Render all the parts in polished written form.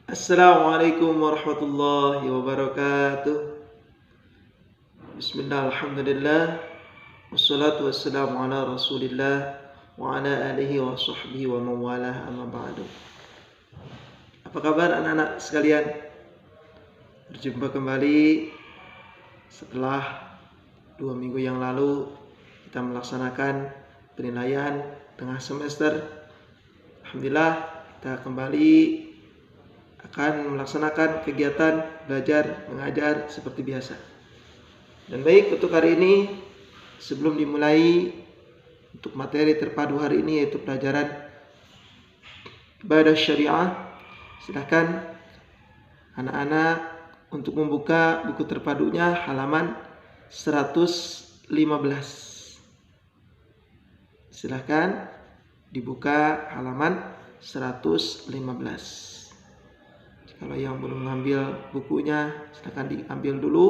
Assalamualaikum warahmatullahi wabarakatuh. Bismillah, alhamdulillah, wassalatu wassalamu ala rasulillah wa ala alihi wa sahbihi wa mawalah, amma ba'du. Apa kabar anak-anak sekalian? Berjumpa kembali setelah 2 minggu yang lalu kita melaksanakan penilaian tengah semester. Alhamdulillah, kita kembali akan melaksanakan kegiatan belajar mengajar seperti biasa. Dan baik, untuk hari ini sebelum dimulai untuk materi terpadu hari ini, yaitu pelajaran ibadah syariah, silakan anak-anak untuk membuka buku terpadunya halaman 115. Silakan dibuka halaman 115. Kalau yang belum mengambil bukunya, silakan diambil dulu.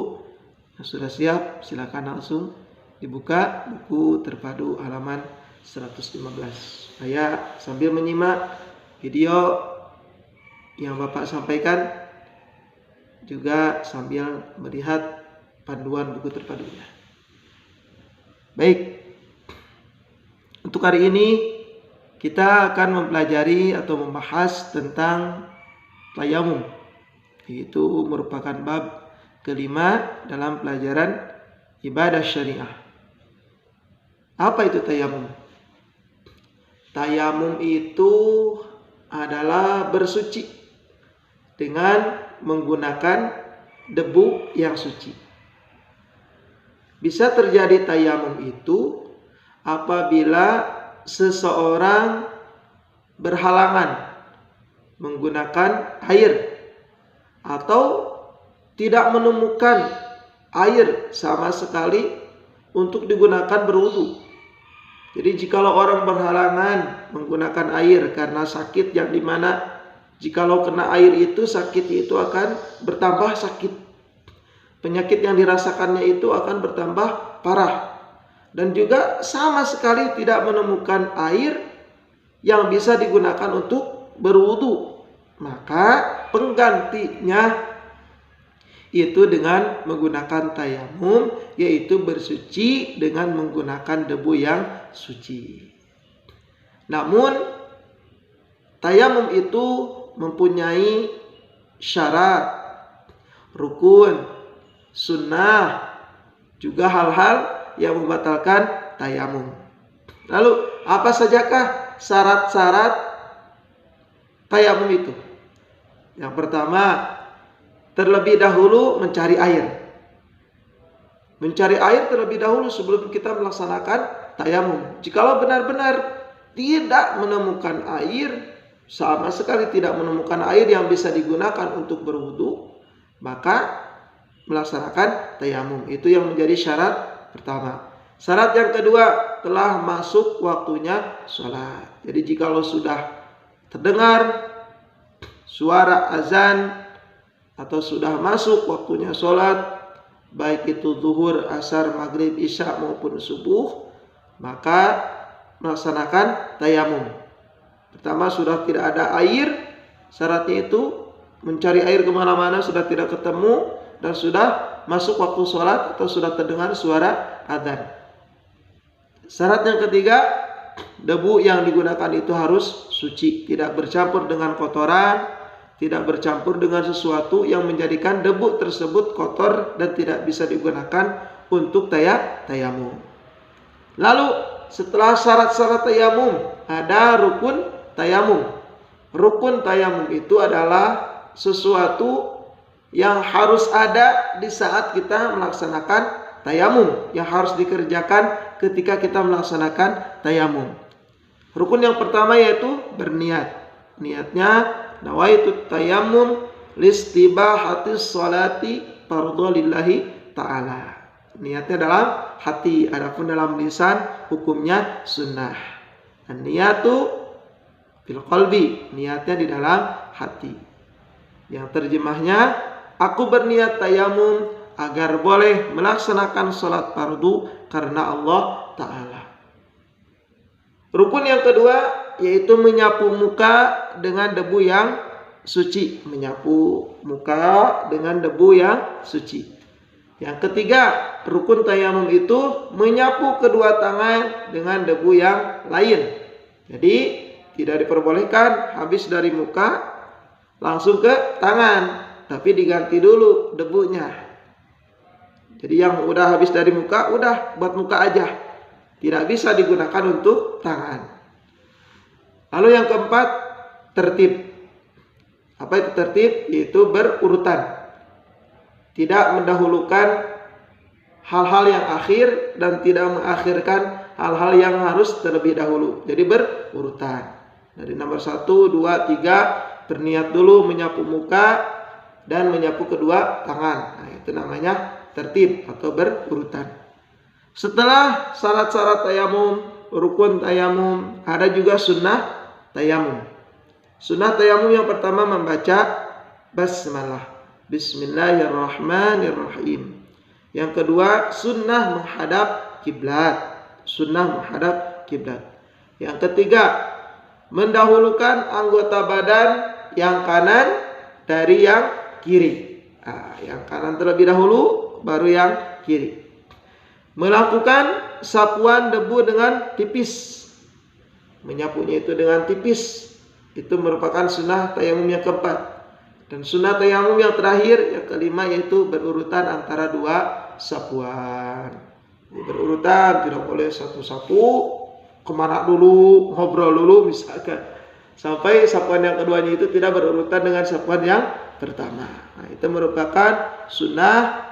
Yang sudah siap, silakan langsung dibuka buku terpadu halaman 115. Saya sambil menyimak video yang Bapak sampaikan, juga sambil melihat panduan buku terpadunya. Baik, untuk hari ini kita akan mempelajari atau membahas tentang tayamum, yaitu merupakan bab kelima dalam pelajaran ibadah syariah. Apa itu tayamum? Tayamum itu adalah bersuci dengan menggunakan debu yang suci. Bisa terjadi tayamum itu apabila seseorang berhalangan menggunakan air atau tidak menemukan air sama sekali untuk digunakan berwudu. Jadi jikalau orang berhalangan menggunakan air karena sakit, yang dimana jikalau kena air itu sakit itu akan bertambah sakit, penyakit yang dirasakannya itu akan bertambah parah, dan juga sama sekali tidak menemukan air yang bisa digunakan untuk berwudu, maka penggantinya itu dengan menggunakan tayamum, yaitu bersuci dengan menggunakan debu yang suci. Namun tayamum itu mempunyai syarat, rukun, sunnah, juga hal-hal yang membatalkan tayamum. Lalu apa sajakah syarat-syarat tayamum itu? Yang pertama, terlebih dahulu mencari air. Mencari air terlebih dahulu sebelum kita melaksanakan tayamum. Jikalau benar-benar tidak menemukan air, sama sekali tidak menemukan air yang bisa digunakan untuk berwudu, maka melaksanakan tayamum. Itu yang menjadi syarat pertama. Syarat yang kedua, telah masuk waktunya sholat. Jadi jikalau sudah terdengar suara azan atau sudah masuk waktunya sholat, baik itu zuhur, asar, maghrib, isya maupun subuh, maka melaksanakan tayamum. Pertama, sudah tidak ada air, syaratnya itu mencari air kemana-mana sudah tidak ketemu, dan sudah masuk waktu sholat atau sudah terdengar suara azan. Syarat yang ketiga, debu yang digunakan itu harus suci, tidak bercampur dengan kotoran, tidak bercampur dengan sesuatu yang menjadikan debu tersebut kotor dan tidak bisa digunakan untuk tayamum. Lalu setelah syarat-syarat tayamum, ada rukun tayamum. Rukun tayamum itu adalah sesuatu yang harus ada di saat kita melaksanakan tayamum, yang harus dikerjakan ketika kita melaksanakan tayamum. Rukun yang pertama yaitu berniat. Niatnya, nawaitu tayammum listibahatis sholati fardhu lillahi ta'ala. Niatnya dalam hati, adapun dalam lisan hukumnya sunnah. An-niyatu fil qalbi, niatnya di dalam hati. Yang terjemahnya, aku berniat tayamum agar boleh melaksanakan sholat fardu karena Allah Ta'ala. Rukun yang kedua yaitu menyapu muka dengan debu yang suci, menyapu muka dengan debu yang suci. Yang ketiga, rukun tayamum itu menyapu kedua tangan dengan debu yang lain. Jadi tidak diperbolehkan habis dari muka langsung ke tangan, tapi diganti dulu debunya. Jadi yang udah habis dari muka, udah buat muka aja. Tidak bisa digunakan untuk tangan. Lalu yang keempat, tertib. Apa itu tertib? Yaitu berurutan. Tidak mendahulukan hal-hal yang akhir dan tidak mengakhirkan hal-hal yang harus terlebih dahulu. Jadi berurutan. Dari nomor 1, 2, 3 berniat dulu menyapu muka dan menyapu kedua tangan. Nah, itu namanya tertib atau berurutan. Setelah syarat-syarat tayamum, rukun tayamum, ada juga sunnah tayamum. Sunnah tayamum yang pertama membaca basmalah, bismillahirrahmanirrahim. Yang kedua sunnah menghadap kiblat, sunnah menghadap kiblat. Yang ketiga mendahulukan anggota badan yang kanan dari yang kiri. Yang kanan terlebih dahulu, baru yang kiri. Melakukan sapuan debu dengan tipis. Menyapunya itu dengan tipis. Itu merupakan sunnah tayamum yang keempat. Dan sunnah tayamum yang terakhir, yang kelima, yaitu berurutan antara dua sapuan. Berurutan, tidak boleh satu sapu, kemana dulu, ngobrol dulu misalkan. Sampai sapuan yang keduanya itu tidak berurutan dengan sapuan yang pertama. Nah, itu merupakan sunnah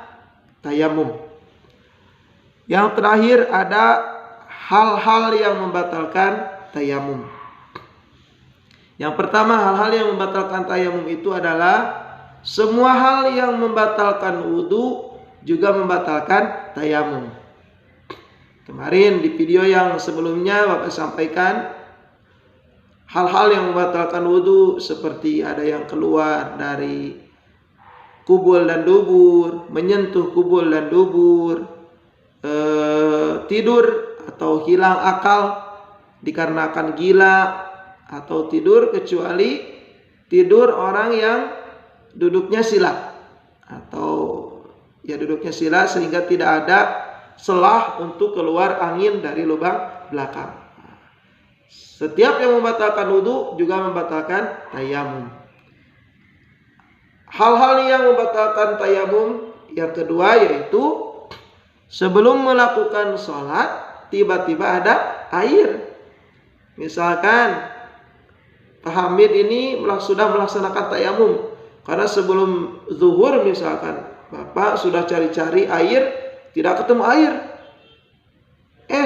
tayamum. Yang terakhir ada hal-hal yang membatalkan tayamum. Yang pertama, hal-hal yang membatalkan tayamum itu adalah semua hal yang membatalkan wudu juga membatalkan tayamum. Kemarin di video yang sebelumnya Bapak sampaikan hal-hal yang membatalkan wudu seperti ada yang keluar dari kubul dan dubur, menyentuh kubul dan dubur, tidur atau hilang akal dikarenakan gila, atau tidur kecuali tidur orang yang duduknya sila, atau ya duduknya sila sehingga tidak ada celah untuk keluar angin dari lubang belakang. Setiap yang membatalkan wudu juga membatalkan tayamum. Hal-hal yang membatalkan tayamum yang kedua yaitu sebelum melakukan sholat tiba-tiba ada air. Misalkan Pak Hamid ini sudah melaksanakan tayamum karena sebelum zuhur misalkan Bapak sudah cari-cari air, tidak ketemu air.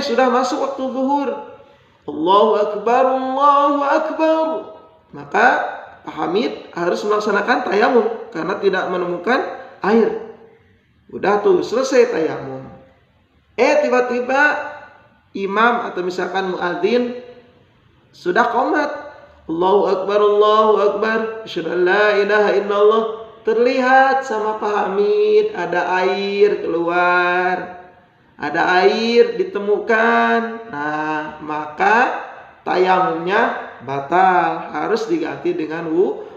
Sudah masuk waktu zuhur. Allahu Akbar, Allahu Akbar. Maka Pak Hamid harus melaksanakan tayamum karena tidak menemukan air. Udah tuh selesai tayamum. Tiba-tiba imam atau misalkan muadzin sudah qomat. Allahu Akbar, Allahu Akbar. Asyhadu an la ilaha illallah. Terlihat sama Pak Hamid ada air keluar. Ada air ditemukan. Nah, maka tayamumnya batal. Harus diganti dengan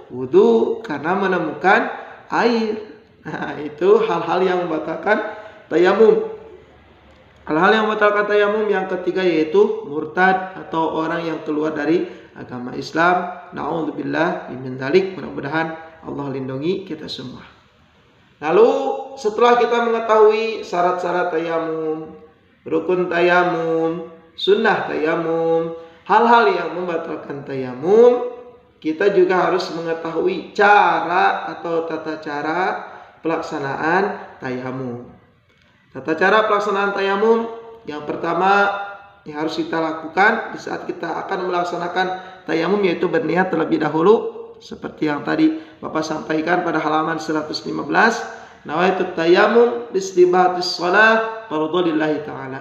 wudu karena menemukan air. Nah, itu hal-hal yang membatalkan tayamum. Hal-hal yang membatalkan tayamum yang ketiga yaitu murtad atau orang yang keluar dari agama Islam. Na'udzubillah min dzalik. Mudah-mudahan Allah lindungi kita semua. Lalu setelah kita mengetahui syarat-syarat tayamum, rukun tayamum, sunnah tayamum, hal-hal yang membatalkan tayamum, kita juga harus mengetahui cara atau tata cara pelaksanaan tayamum. Tata cara pelaksanaan tayamum yang pertama yang harus kita lakukan di saat kita akan melaksanakan tayamum yaitu berniat terlebih dahulu seperti yang tadi Bapak sampaikan pada halaman 115. Nawaitu tayamum listibatis shalah fardhulillahi ta'ala.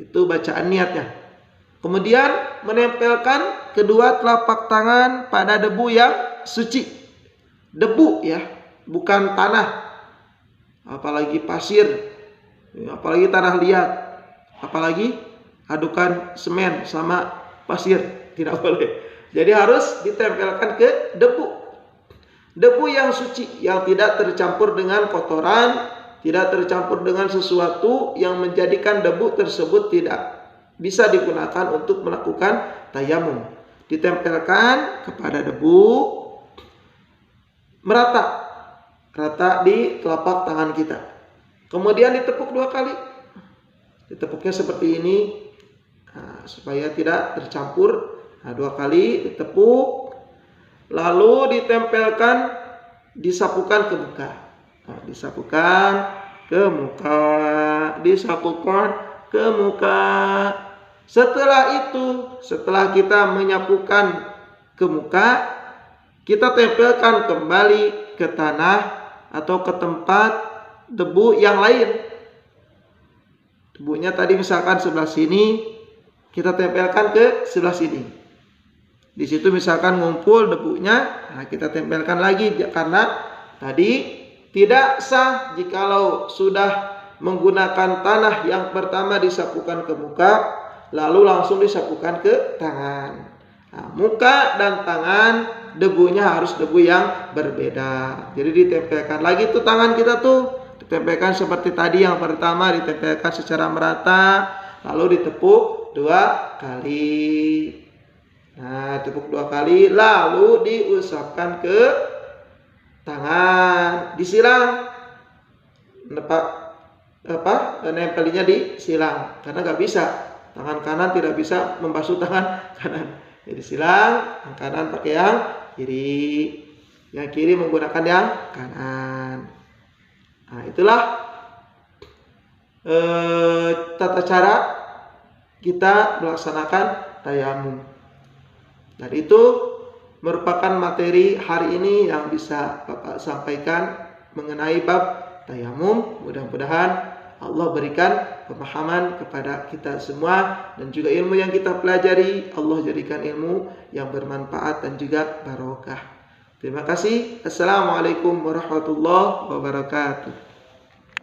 Itu bacaan niatnya. Kemudian menempelkan kedua telapak tangan pada debu yang suci. Debu ya, bukan tanah. Apalagi pasir, apalagi tanah liat, apalagi adukan semen sama pasir, tidak boleh. Jadi harus ditempelkan ke debu. Debu yang suci, yang tidak tercampur dengan kotoran, tidak tercampur dengan sesuatu yang menjadikan debu tersebut tidak bisa digunakan untuk melakukan tayamum. Ditempelkan kepada debu merata di telapak tangan kita. Kemudian ditepuk 2 kali. Ditepuknya seperti ini, supaya tidak tercampur. 2 kali ditepuk, lalu ditempelkan, disapukan ke muka. Disapukan ke muka, disapukan ke muka. Setelah itu, setelah kita menyapukan ke muka, kita tempelkan kembali ke tanah atau ke tempat debu yang lain. Debunya tadi misalkan sebelah sini, kita tempelkan ke sebelah sini. Di situ misalkan ngumpul debunya, kita tempelkan lagi, karena tadi tidak sah jikalau sudah menggunakan tanah yang pertama disapukan ke muka, lalu langsung disapukan ke tangan. Muka dan tangan debunya harus debu yang berbeda. Jadi ditempelkan lagi tuh tangan kita tuh, ditempelkan seperti tadi yang pertama, ditempelkan secara merata, lalu ditepuk 2 kali. Tepuk 2 kali, lalu diusapkan ke tangan, disilang. Nempelinya disilang, karena nggak bisa, tangan kanan tidak bisa membasuh tangan kanan. Jadi silang, yang kanan pakai yang kiri, yang kiri menggunakan yang kanan. Itulah tata cara kita melaksanakan tayamum. Dan itu merupakan materi hari ini yang bisa Bapak sampaikan mengenai bab tayamum. Mudah-mudahan Allah berikan pemahaman kepada kita semua, dan juga ilmu yang kita pelajari Allah jadikan ilmu yang bermanfaat dan juga barokah. Terima kasih. Assalamualaikum warahmatullahi wabarakatuh.